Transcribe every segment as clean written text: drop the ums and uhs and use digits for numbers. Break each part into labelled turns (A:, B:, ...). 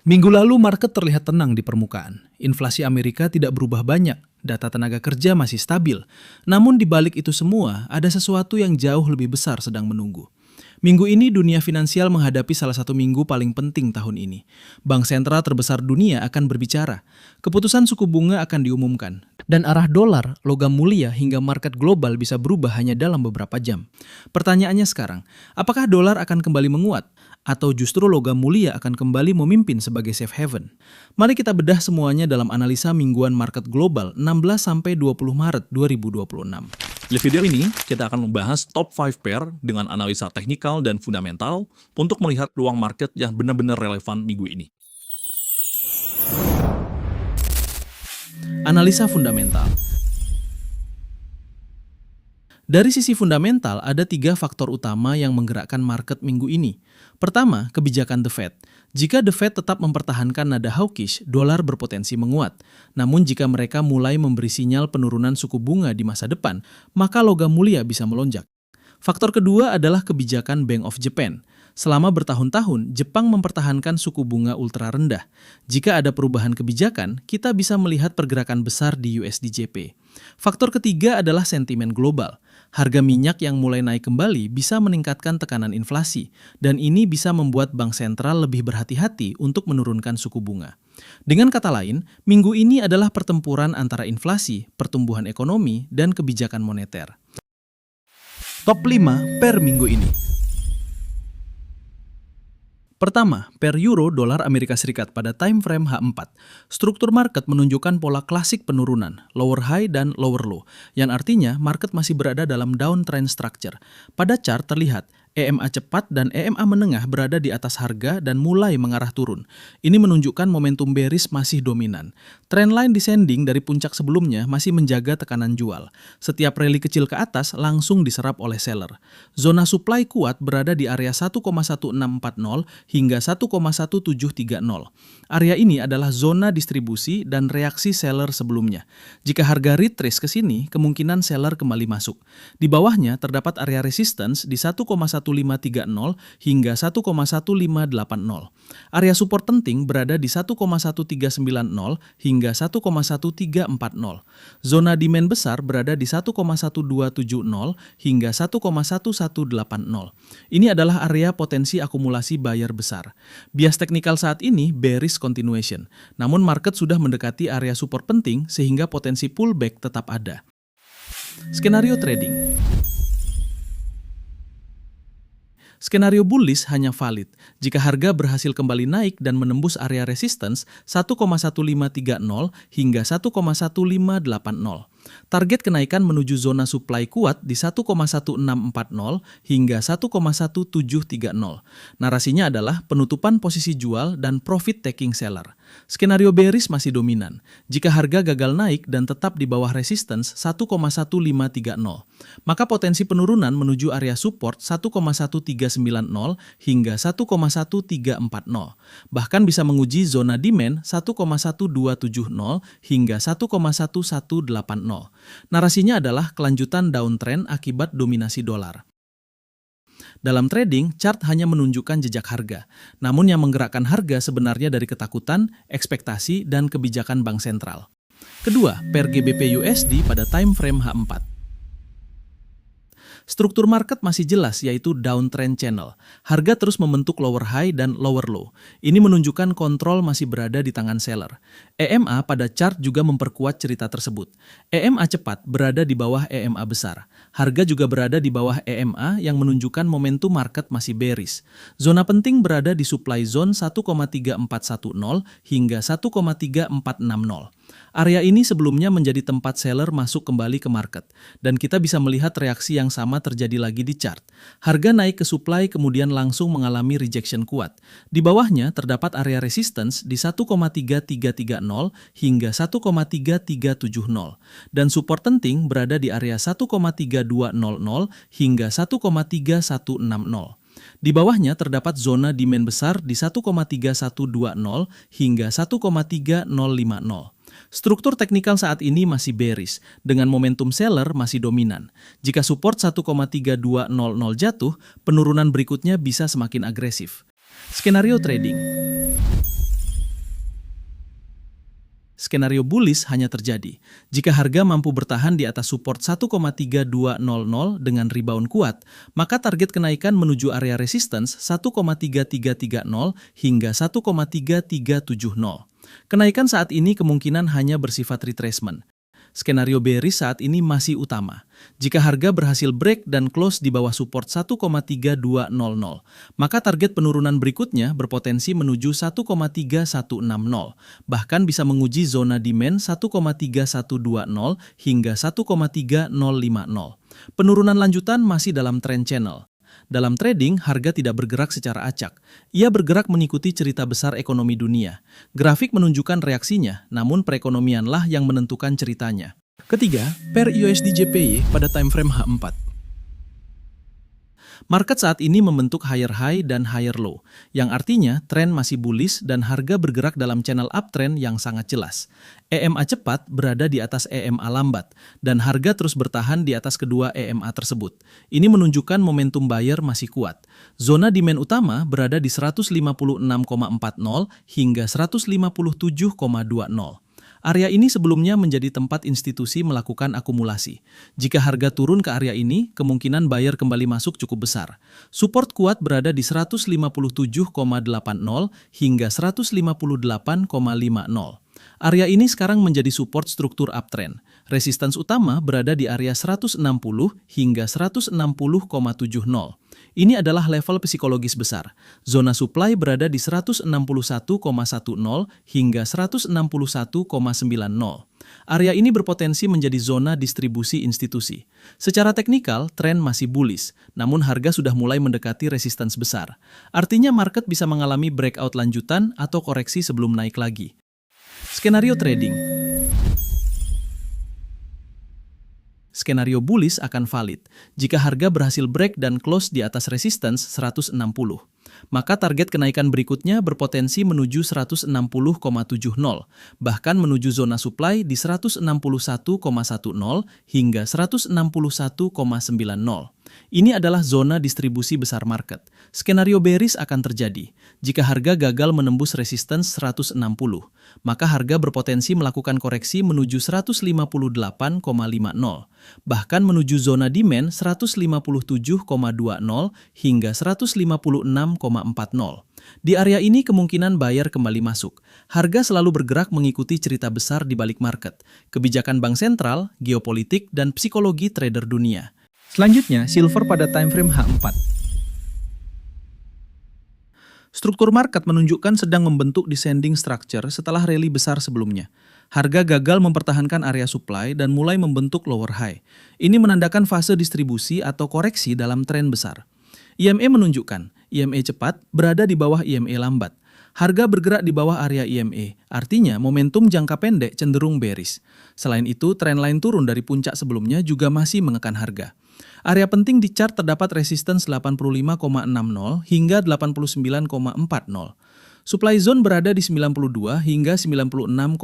A: Minggu lalu market terlihat tenang di permukaan. Inflasi Amerika tidak berubah banyak, data tenaga kerja masih stabil. Namun di balik itu semua, ada sesuatu yang jauh lebih besar sedang menunggu. Minggu ini dunia finansial menghadapi salah satu minggu paling penting tahun ini. Bank sentral terbesar dunia akan berbicara. Keputusan suku bunga akan diumumkan. Dan arah dolar, logam mulia hingga market global bisa berubah hanya dalam beberapa jam. Pertanyaannya sekarang, apakah dolar akan kembali menguat? Atau justru logam mulia akan kembali memimpin sebagai safe haven? Mari kita bedah semuanya dalam analisa mingguan market global 16-20 Maret 2026.
B: Di video ini, kita akan membahas top 5 pair dengan analisa teknikal dan fundamental untuk melihat peluang market yang benar-benar relevan minggu ini.
A: Analisa fundamental. Dari sisi fundamental, ada 3 faktor utama yang menggerakkan market minggu ini. Pertama, kebijakan The Fed. Jika The Fed tetap mempertahankan nada hawkish, dolar berpotensi menguat. Namun jika mereka mulai memberi sinyal penurunan suku bunga di masa depan, maka logam mulia bisa melonjak. Faktor kedua adalah kebijakan Bank of Japan. Selama bertahun-tahun, Jepang mempertahankan suku bunga ultra rendah. Jika ada perubahan kebijakan, kita bisa melihat pergerakan besar di USD/JP. Faktor ketiga adalah sentimen global. Harga minyak yang mulai naik kembali bisa meningkatkan tekanan inflasi, dan ini bisa membuat bank sentral lebih berhati-hati untuk menurunkan suku bunga. Dengan kata lain, minggu ini adalah pertempuran antara inflasi, pertumbuhan ekonomi, dan kebijakan moneter. Top 5 per minggu ini. Pertama, per euro dolar Amerika Serikat pada time frame H4. Struktur market menunjukkan pola klasik penurunan, lower high dan lower low, yang artinya market masih berada dalam downtrend structure. Pada chart terlihat, EMA cepat dan EMA menengah berada di atas harga dan mulai mengarah turun. Ini menunjukkan momentum bearish masih dominan. Trendline descending dari puncak sebelumnya masih menjaga tekanan jual. Setiap rally kecil ke atas langsung diserap oleh seller. Zona supply kuat berada di area 1,1640 hingga 1,1730. Area ini adalah zona distribusi dan reaksi seller sebelumnya. Jika harga retrace ke sini, kemungkinan seller kembali masuk. Di bawahnya terdapat area resistance di 1,1530 hingga 1,1580. Area support penting berada di 1,1390 hingga 1,1340. Zona demand besar berada di 1,1270 hingga 1,1180. Ini adalah area potensi akumulasi buyer besar. Bias teknikal saat ini bearish continuation, namun market sudah mendekati area support penting sehingga potensi pullback tetap ada. Skenario trading. Skenario bullish hanya valid jika harga berhasil kembali naik dan menembus area resistance 1,1530 hingga 1,1580. Target kenaikan menuju zona supply kuat di 1,1640 hingga 1,1730. Narasinya adalah penutupan posisi jual dan profit taking seller. Skenario bearish masih dominan jika harga gagal naik dan tetap di bawah resistance 1,1530. Maka potensi penurunan menuju area support 1,1390 hingga 1,1340. Bahkan bisa menguji zona demand 1,1270 hingga 1,1180. Narasinya adalah kelanjutan downtrend akibat dominasi dolar. Dalam trading, chart hanya menunjukkan jejak harga. Namun yang menggerakkan harga sebenarnya dari ketakutan, ekspektasi, dan kebijakan bank sentral. Kedua, per GBP USD pada time frame H4. Struktur market masih jelas, yaitu downtrend channel. Harga terus membentuk lower high dan lower low. Ini menunjukkan kontrol masih berada di tangan seller. EMA pada chart juga memperkuat cerita tersebut. EMA cepat berada di bawah EMA besar. Harga juga berada di bawah EMA yang menunjukkan momentum market masih bearish. Zona penting berada di supply zone 1,3410 hingga 1,3460. Area ini sebelumnya menjadi tempat seller masuk kembali ke market, dan kita bisa melihat reaksi yang sama terjadi lagi di chart. Harga naik ke supply kemudian langsung mengalami rejection kuat. Di bawahnya terdapat area resistance di 1,3330 hingga 1,3370, dan support penting berada di area 1,3200 hingga 1,3160. Di bawahnya terdapat zona demand besar di 1,3120 hingga 1,3050. Struktur teknikal saat ini masih bearish, dengan momentum seller masih dominan. Jika support 1,3200 jatuh, penurunan berikutnya bisa semakin agresif. Skenario trading. Skenario bullish hanya terjadi jika harga mampu bertahan di atas support 1,3200 dengan rebound kuat, maka target kenaikan menuju area resistance 1,3330 hingga 1,3370. Kenaikan saat ini kemungkinan hanya bersifat retracement. Skenario bearish saat ini masih utama. Jika harga berhasil break dan close di bawah support 1,3200, maka target penurunan berikutnya berpotensi menuju 1,3160, bahkan bisa menguji zona demand 1,3120 hingga 1,3050. Penurunan lanjutan masih dalam trend channel. Dalam trading, harga tidak bergerak secara acak. Ia bergerak mengikuti cerita besar ekonomi dunia. Grafik menunjukkan reaksinya, namun perekonomianlah yang menentukan ceritanya. Ketiga, pair USD JPY pada time frame H4. Market saat ini membentuk higher high dan higher low, yang artinya tren masih bullish dan harga bergerak dalam channel uptrend yang sangat jelas. EMA cepat berada di atas EMA lambat, dan harga terus bertahan di atas kedua EMA tersebut. Ini menunjukkan momentum buyer masih kuat. Zona demand utama berada di 156,40 hingga 157,20. Area ini sebelumnya menjadi tempat institusi melakukan akumulasi. Jika harga turun ke area ini, kemungkinan buyer kembali masuk cukup besar. Support kuat berada di 157,80 hingga 158,50. Area ini sekarang menjadi support struktur uptrend. Resistance utama berada di area 160 hingga 160,70. Ini adalah level psikologis besar. Zona supply berada di 161,10 hingga 161,90. Area ini berpotensi menjadi zona distribusi institusi. Secara teknikal, tren masih bullish, namun harga sudah mulai mendekati resistance besar. Artinya market bisa mengalami breakout lanjutan atau koreksi sebelum naik lagi. Skenario trading. Skenario bullish akan valid jika harga berhasil break dan close di atas resistance 160. Maka target kenaikan berikutnya berpotensi menuju 160,70, bahkan menuju zona supply di 161,10 hingga 161,90. Ini adalah zona distribusi besar market. Skenario bearish akan terjadi jika harga gagal menembus resistance 160, maka harga berpotensi melakukan koreksi menuju 158,50, bahkan menuju zona demand 157,20 hingga 156,40. Di area ini kemungkinan buyer kembali masuk. Harga selalu bergerak mengikuti cerita besar di balik market, kebijakan bank sentral, geopolitik, dan psikologi trader dunia. Selanjutnya, silver pada time frame H4. Struktur market menunjukkan sedang membentuk descending structure setelah rally besar sebelumnya. Harga gagal mempertahankan area supply dan mulai membentuk lower high. Ini menandakan fase distribusi atau koreksi dalam tren besar. EMA menunjukkan EMA cepat berada di bawah EMA lambat. Harga bergerak di bawah area EMA, artinya momentum jangka pendek cenderung bearish. Selain itu, tren lain turun dari puncak sebelumnya juga masih menekan harga. Area penting di chart terdapat resistance 85,60 hingga 89,40. Supply zone berada di 92 hingga 96,50.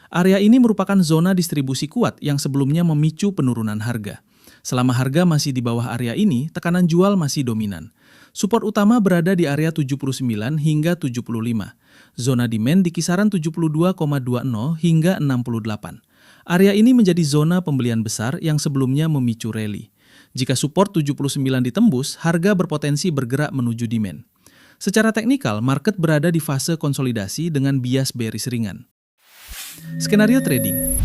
A: Area ini merupakan zona distribusi kuat yang sebelumnya memicu penurunan harga. Selama harga masih di bawah area ini, tekanan jual masih dominan. Support utama berada di area 79 hingga 75. Zona demand di kisaran 72,20 hingga 68. Area ini menjadi zona pembelian besar yang sebelumnya memicu rally. Jika support 79 ditembus, harga berpotensi bergerak menuju demand. Secara teknikal, market berada di fase konsolidasi dengan bias bearish ringan. Skenario trading.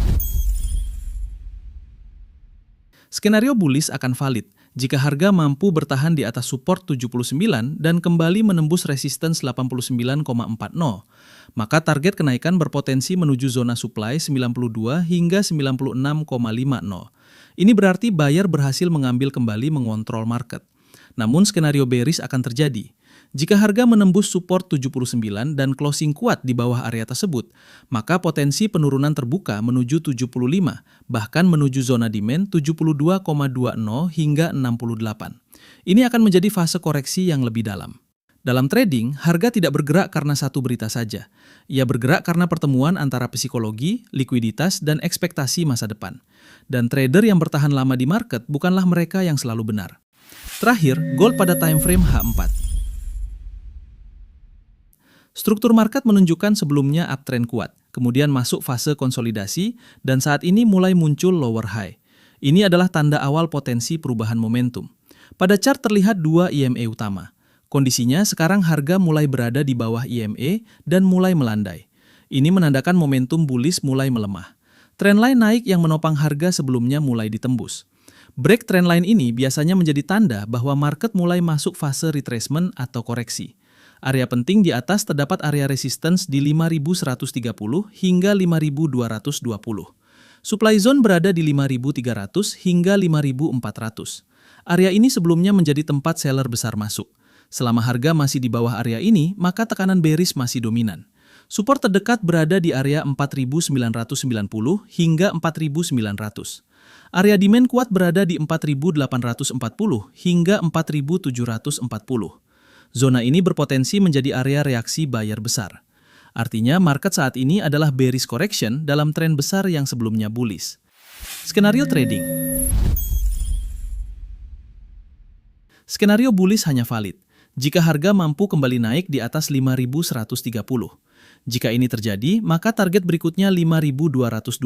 A: Skenario bullish akan valid jika harga mampu bertahan di atas support 79 dan kembali menembus resistance 89,40. Maka target kenaikan berpotensi menuju zona supply 92 hingga 96,50. Ini berarti buyer berhasil mengambil kembali mengontrol market. Namun skenario bearish akan terjadi jika harga menembus support 79 dan closing kuat di bawah area tersebut, maka potensi penurunan terbuka menuju 75, bahkan menuju zona demand 72,20 hingga 68. Ini akan menjadi fase koreksi yang lebih dalam. Dalam trading, harga tidak bergerak karena satu berita saja. Ia bergerak karena pertemuan antara psikologi, likuiditas, dan ekspektasi masa depan. Dan trader yang bertahan lama di market bukanlah mereka yang selalu benar. Terakhir, gold pada time frame H4. Struktur market menunjukkan sebelumnya uptrend kuat. kemudian masuk fase konsolidasi, dan saat ini mulai muncul lower high. Ini adalah tanda awal potensi perubahan momentum. Pada chart terlihat dua EMA utama. Kondisinya sekarang harga mulai berada di bawah EMA dan mulai melandai. Ini menandakan momentum bullish mulai melemah. Trendline naik yang menopang harga sebelumnya mulai ditembus. Break trendline ini biasanya menjadi tanda bahwa market mulai masuk fase retracement atau koreksi. Area penting di atas terdapat area resistance di 5.130 hingga 5.220. Supply zone berada di 5.300 hingga 5.400. Area ini sebelumnya menjadi tempat seller besar masuk. Selama harga masih di bawah area ini, maka tekanan bearish masih dominan. Support terdekat berada di area 4.990 hingga 4.900. Area demand kuat berada di 4.840 hingga 4.740. Zona ini berpotensi menjadi area reaksi buyer besar. Artinya, market saat ini adalah bearish correction dalam tren besar yang sebelumnya bullish. Skenario trading. Skenario bullish hanya valid jika harga mampu kembali naik di atas 5.130. Jika ini terjadi, maka target berikutnya 5.220,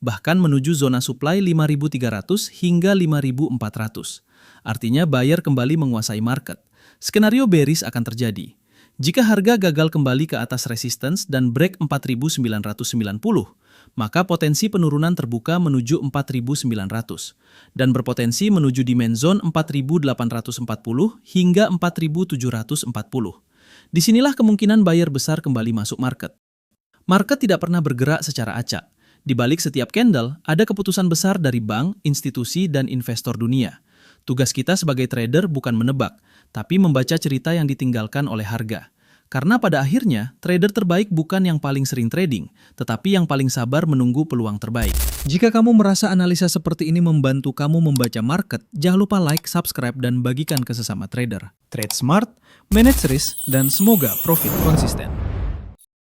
A: bahkan menuju zona supply 5.300 hingga 5.400. Artinya buyer kembali menguasai market. Skenario bearish akan terjadi jika harga gagal kembali ke atas resistance dan break 4.990, maka potensi penurunan terbuka menuju 4.900 dan berpotensi menuju demand zone 4.840 hingga 4.740. Disinilah kemungkinan buyer besar kembali masuk market. Market tidak pernah bergerak secara acak. Di balik setiap candle, ada keputusan besar dari bank, institusi, dan investor dunia. Tugas kita sebagai trader bukan menebak, tapi membaca cerita yang ditinggalkan oleh harga. Karena pada akhirnya, trader terbaik bukan yang paling sering trading, tetapi yang paling sabar menunggu peluang terbaik. Jika kamu merasa analisa seperti ini membantu kamu membaca market, jangan lupa like, subscribe, dan bagikan ke sesama trader. Trade smart, manage risk, dan semoga profit konsisten.